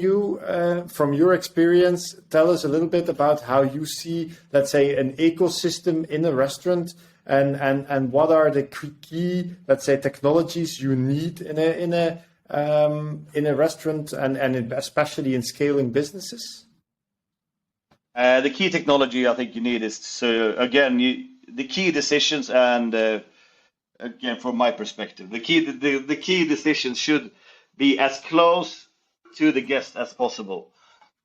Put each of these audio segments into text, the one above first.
you, from your experience, tell us a little bit about how you see, let's say, an ecosystem in a restaurant, and what are the key, let's say, technologies you need in a restaurant, and especially in scaling businesses? The key technology I think you need is the key decisions, and again, from my perspective, the key decisions should be as close to the guest as possible.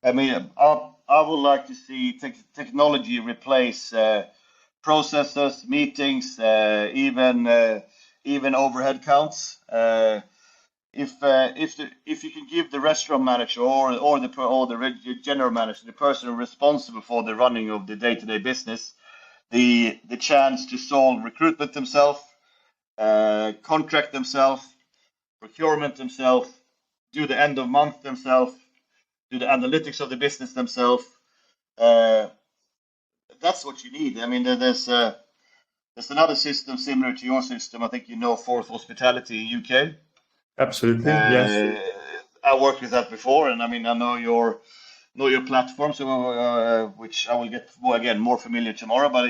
I mean, I would like to see technology replace processes, meetings, even overhead counts. If you can give the restaurant manager or the general manager, the person responsible for the running of the day-to-day business, the chance to solve recruitment themselves, contract themselves, procurement themselves, do the end of month themselves, do the analytics of the business themselves. That's what you need. I mean, there's another system similar to your system. I think you know Fourth Hospitality in UK. Absolutely, yes. I worked with that before, and I mean, I know your platform, so which I will get more familiar tomorrow. But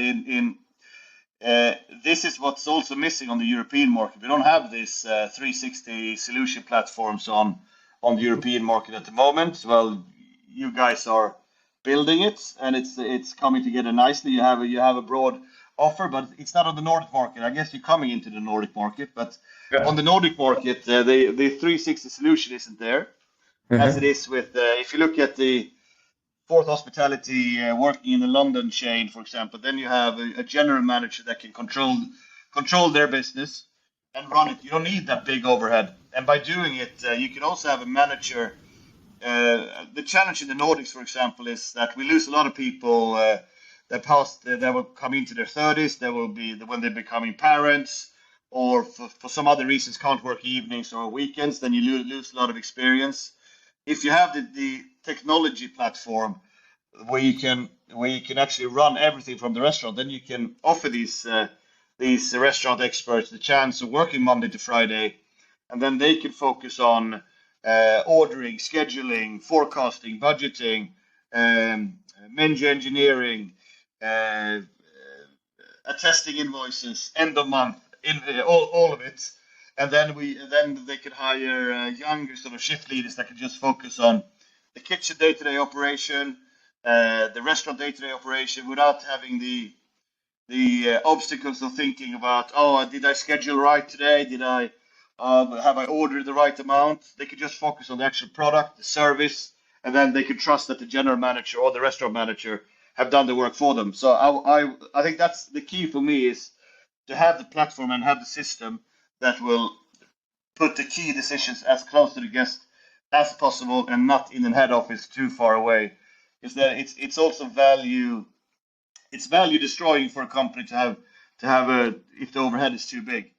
this is what's also missing on the European market. We don't have this 360 solution platforms on the European market at the moment. Well, you guys are building it, and it's coming together nicely. You have a broad offer, but it's not on the Nordic market. I guess you're coming into the Nordic market, but on the Nordic market, the 360 solution isn't there, as it is with if you look at the Fourth Hospitality working in the London chain, for example, then you have a general manager that can control their business and run it. You don't need that big overhead, and by doing it, you can also have a manager. The challenge in the Nordics, for example, is that we lose a lot of people that will come into their 30s. There will be when they're becoming parents, or for some other reasons can't work evenings or weekends. Then you lose a lot of experience. If you have the technology platform where you can actually run everything from the restaurant, then you can offer these restaurant experts the chance of working Monday to Friday, and then they can focus on ordering, scheduling, forecasting, budgeting, menu engineering, attesting invoices, end of month, all of it. And then they could hire younger sort of shift leaders that can just focus on the kitchen day-to-day operation, the restaurant day-to-day operation, without having the obstacles of thinking about, did I schedule right today? Did I have I ordered the right amount? They could just focus on the actual product, the service, and then they could trust that the general manager or the restaurant manager have done the work for them. So I think that's the key for me, is to have the platform and have the system that will put the key decisions as close to the guest as possible, and not in the head office too far away. Is that it's also value destroying for a company to have if the overhead is too big.